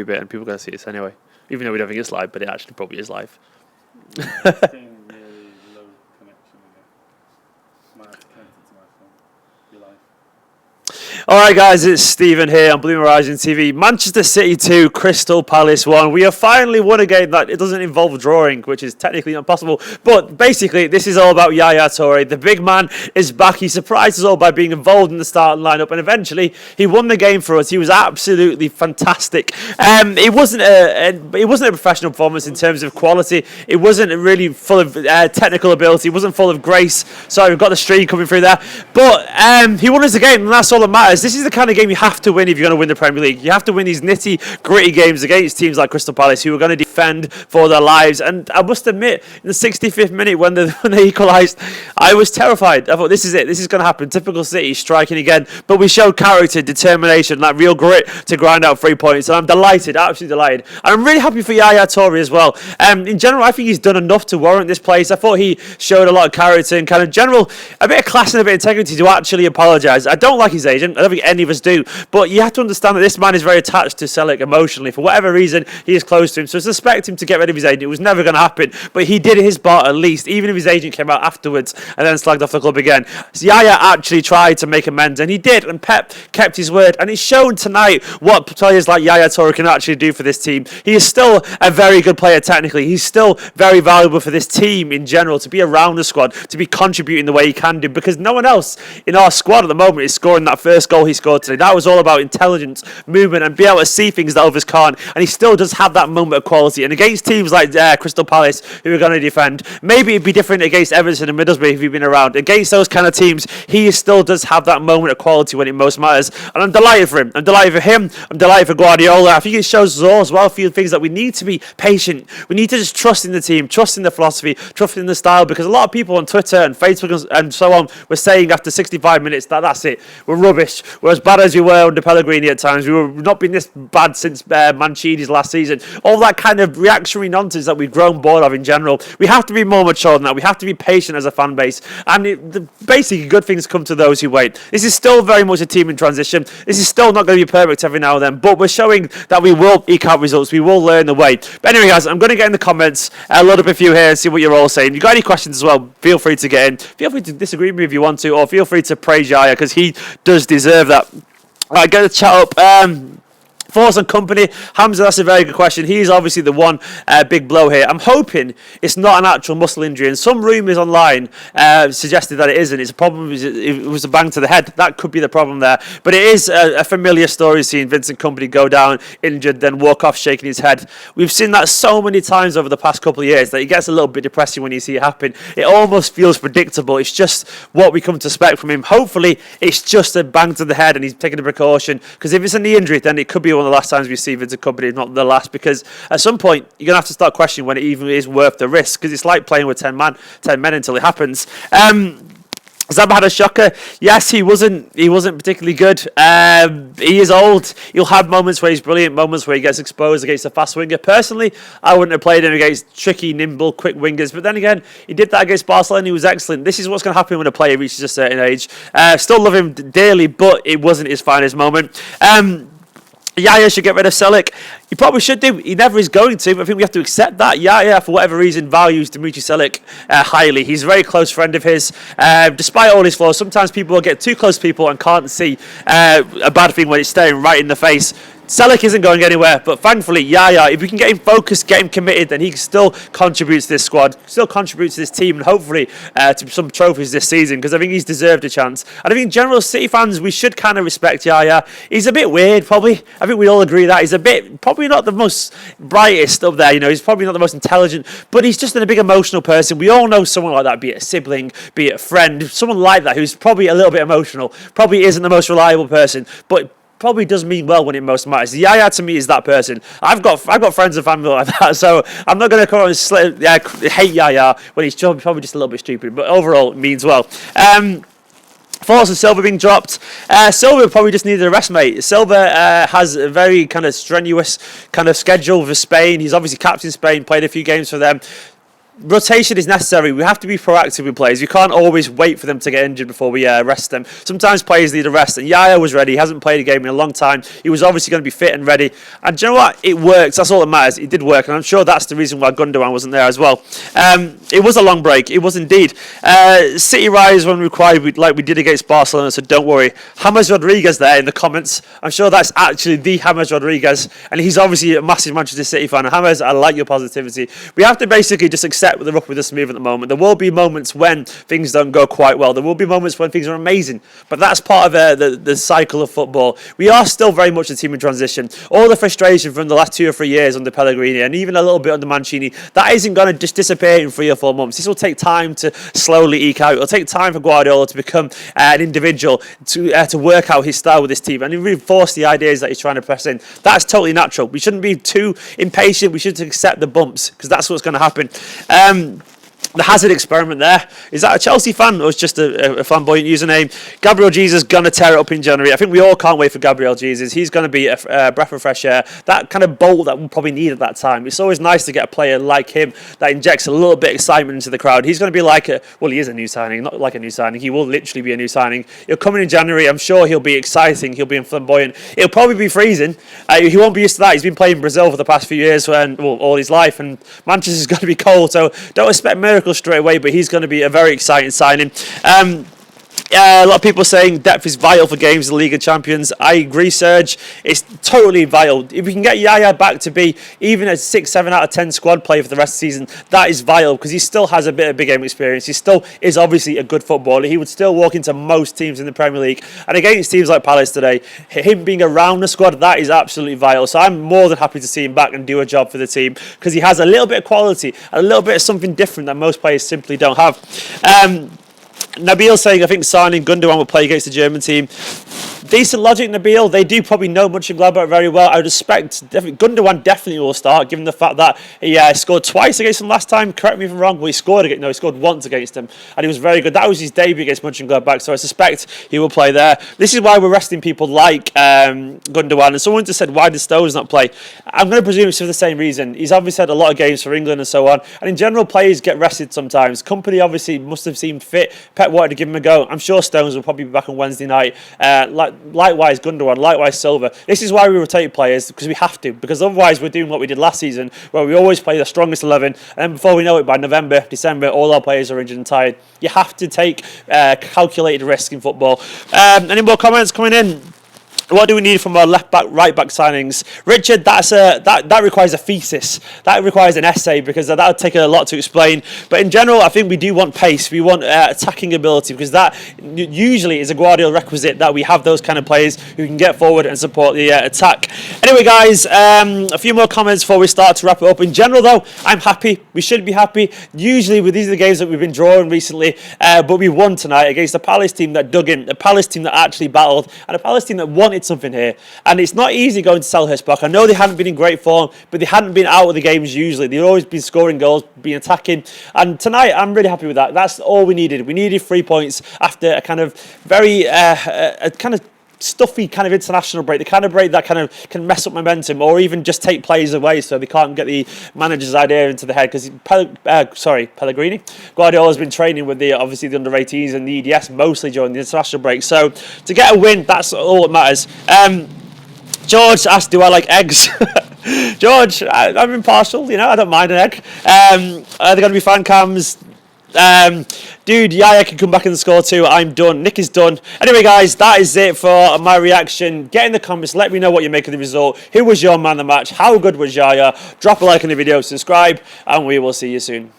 a bit, and people are going to see this anyway. Even though we don't think it's live, but it actually probably is live. Seeing really low connection again. Might have to connect it to my phone. Be live. Alright guys, it's Stephen here on BlueMoonRisingTV. Manchester City 2, Crystal Palace 1. We have finally won a game that it doesn't involve drawing, which is technically not possible. But basically, this is all about Yaya Toure. The big man is back. He surprised us all by being involved in the starting lineup, and eventually he won the game for us. He was absolutely fantastic. It wasn't a professional performance in terms of quality. It wasn't really full of technical ability. It wasn't full of grace. Sorry, we've got the stream coming through there. But he won us the game, and that's all that matters. This is the kind of game you have to win if you're going to win the Premier League. You have to win these nitty-gritty games against teams like Crystal Palace, who are going to defend for their lives. And I must admit, in the 65th minute when they equalised, I was terrified. I thought, this is it. This is going to happen. Typical City striking again. But we showed character, determination, that real grit to grind out 3 points. And I'm delighted, absolutely delighted. And I'm really happy for Yaya Toure as well. In general, I think he's done enough to warrant this place. I thought he showed a lot of character and kind of general, a bit of class and a bit of integrity to actually apologise. I don't like his agent. I don't think any of us do. But you have to understand that this man is very attached to Selleck emotionally. For whatever reason, he is close to him. So to expect him to get rid of his agent, it was never going to happen. But he did his part at least, even if his agent came out afterwards and then slagged off the club again. So Yaya actually tried to make amends, and he did. And Pep kept his word. And it's shown tonight what players like Yaya Toure can actually do for this team. He is still a very good player technically. He's still very valuable for this team in general, to be around the squad, to be contributing the way he can do, because no one else in our squad at the moment is scoring that first goal he scored today. That was all about intelligence, movement, and be able to see things that others can't. And he still does have that moment of quality. And against teams like Crystal Palace, who are going to defend, maybe it'd be different against Everton and Middlesbrough if he'd been around. Against those kind of teams, he still does have that moment of quality when it most matters. And I'm delighted for him. I'm delighted for him. I'm delighted for Guardiola. I think it shows us all as well a few things that we need to be patient. We need to just trust in the team, trust in the philosophy, trust in the style, because a lot of people on Twitter and Facebook and so on were saying after 65 minutes that that's it. We're rubbish. We're as bad as we were under Pellegrini at times. We've not been this bad since Mancini's last season. All that kind of reactionary nonsense that we've grown bored of in general. We have to be more mature than that. We have to be patient as a fan base. And basically, good things come to those who wait. This is still very much a team in transition. This is still not going to be perfect every now and then, but we're showing that we will eke out results. We will learn the way. But anyway, guys, I'm going to get in the comments, load up a few here and see what you're all saying. If you've got any questions as well, feel free to get in. Feel free to disagree with me if you want to, or feel free to praise Yaya, because he does deserve that. Alright, get the chat up. Force and company, Hamza, that's a very good question. He's obviously the one big blow here. I'm hoping it's not an actual muscle injury, and some rumours online suggested that it isn't. It's a problem. It was a bang to the head. That could be the problem there. But it is a familiar story, seeing Vincent Kompany go down injured, then walk off shaking his head. We've seen that so many times over the past couple of years that it gets a little bit depressing when you see it happen. It almost feels predictable. It's just what we come to expect from him. Hopefully, it's just a bang to the head and he's taking a precaution, because if it's a knee injury, then it could be one of the last times we see Vincent Kompany, not the last, because at some point you're going to have to start questioning when it even is worth the risk, because it's like playing with 10 men until it happens. Zab had a shocker. Yes, he wasn't particularly good. He is old. He'll have moments where he's brilliant, moments where he gets exposed against a fast winger. Personally, I wouldn't have played him against tricky, nimble, quick wingers. But then again, he did that against Barcelona. He was excellent. This is what's going to happen when a player reaches a certain age. Still love him dearly, but it wasn't his finest moment. Yaya should get rid of Selleck. He probably should do. He never is going to, but I think we have to accept that. Yaya, for whatever reason, values Dimitri Selleck highly. He's a very close friend of his. Despite all his flaws, sometimes people will get too close to people and can't see a bad thing when it's staring right in the face. Selleck isn't going anywhere, but thankfully, Yaya, if we can get him focused, get him committed, then he still contributes to this squad, still contributes to this team, and hopefully to some trophies this season, because I think he's deserved a chance. And I think in general, City fans, we should kind of respect Yaya. He's a bit weird, probably. I think we all agree that. He's a bit, probably not the most brightest up there, he's probably not the most intelligent, but he's just a big emotional person. We all know someone like that, be it a sibling, be it a friend, someone like that who's probably a little bit emotional, probably isn't the most reliable person, but probably does mean well when it most matters. Yaya to me is that person. I've got friends and family like that, so I'm not going to come and hate Yaya when he's probably just a little bit stupid, but overall it means well. Force and Silva being dropped. Silva probably just needed a rest, mate. Silva has a very kind of strenuous kind of schedule for Spain. He's obviously captain Spain, played a few games for them. rotation is necessary. We have to be proactive with players. We can't always wait for them to get injured before we rest them. Sometimes players need a rest, and Yaya was ready. He hasn't played a game in a long time. He was obviously going to be fit and ready. And do you know what? It works. That's all that matters. It did work, and I'm sure that's the reason why Gundogan wasn't there as well. It was a long break. It was indeed. City rise when required, like we did against Barcelona, so don't worry. James Rodriguez there in the comments. I'm sure that's actually the James Rodriguez, and he's obviously a massive Manchester City fan. And James, I like your positivity. We have to basically just accept the rough with the smooth at the moment. There will be moments when things don't go quite well. There will be moments when things are amazing, but that's part of the cycle of football. We are still very much a team in transition. All the frustration from the last 2 or 3 years under Pellegrini, and even a little bit under Mancini, that isn't going to just disappear in 3 or 4 months. This will take time to slowly eke out. It'll take time for Guardiola to become an individual, to work out his style with this team and reinforce the ideas that he's trying to press in. That's totally natural. We shouldn't be too impatient. We should accept the bumps, because that's what's going to happen. The Hazard experiment there. Is that a Chelsea fan or is just a flamboyant username? Gabriel Jesus going to tear it up in January. I think we all can't wait for Gabriel Jesus. He's going to be a breath of fresh air. That kind of bolt that we'll probably need at that time. It's always nice to get a player like him that injects a little bit of excitement into the crowd. He's going to be like he is a new signing, not like a new signing. He will literally be a new signing. He'll come in January. I'm sure he'll be exciting. He'll be flamboyant. He'll probably be freezing. He won't be used to that. He's been playing in Brazil for the past few years, all his life, and Manchester's going to be cold, so don't expect miracles straight away, but he's going to be a very exciting signing. A lot of people saying depth is vital for games in the League of Champions. I agree, Serge. It's totally vital. If we can get Yaya back to be even a 6, 7 out of 10 squad player for the rest of the season, that is vital, because he still has a bit of big game experience. He still is obviously a good footballer. He would still walk into most teams in the Premier League. And against teams like Palace today, him being around the squad, that is absolutely vital. So I'm more than happy to see him back and do a job for the team, because he has a little bit of quality, a little bit of something different that most players simply don't have. Nabil saying, I think signing Gundogan will play against the German team. Decent logic, Nabil. They do probably know Mönchengladbach very well. I would expect Gundogan definitely will start, given the fact that he scored twice against them last time. Correct me if I'm wrong. Well, he scored once against them, and he was very good. That was his debut against Mönchengladbach, so I suspect he will play there. This is why we're resting people like Gundogan. And someone just said, why did Stones not play? I'm going to presume it's for the same reason. He's obviously had a lot of games for England and so on, and in general, players get rested sometimes. Company obviously must have seemed fit. Pep wanted to give him a go. I'm sure Stones will probably be back on Wednesday night. Likewise Gundogan, likewise Silva. This is why we rotate players, because we have to, because otherwise we're doing what we did last season, where we always play the strongest 11, and then before we know it, by November, December, all our players are injured and tired. You have to take calculated risk in football. Any more comments coming in? What do we need from our left back, right back signings? Richard, that requires a thesis. That requires an essay, because that would take a lot to explain. But in general, I think we do want pace. We want attacking ability, because that usually is a Guardiola requisite, that we have those kind of players who can get forward and support the attack. Anyway, guys, a few more comments before we start to wrap it up. In general, though, I'm happy. We should be happy. Usually, these are the games that we've been drawing recently, but we won tonight against a Palace team that dug in, a Palace team that actually battled, and a Palace team that wanted something here. And it's not easy going to Selhurst Park. I know they haven't been in great form, but they hadn't been out of the games usually. They've always been scoring goals, been attacking. And tonight, I'm really happy with that. That's all we needed. We needed 3 points after a kind of very, a kind of stuffy kind of international break, the kind of break that kind of can mess up momentum, or even just take players away so they can't get the manager's idea into the head. Because Pellegrini, Guardiola's been training with obviously the under-18s and the EDS mostly during the international break. So to get a win, that's all that matters. George asked, do I like eggs? George, I'm impartial, I don't mind an egg. Are there going to be fan cams? Dude, Yaya can come back and score too. I'm done. Nick is done. Anyway, guys, that is it for my reaction. Get in the comments. Let me know what you make of the result. Who was your man of the match? How good was Yaya? Drop a like on the video, subscribe, and we will see you soon.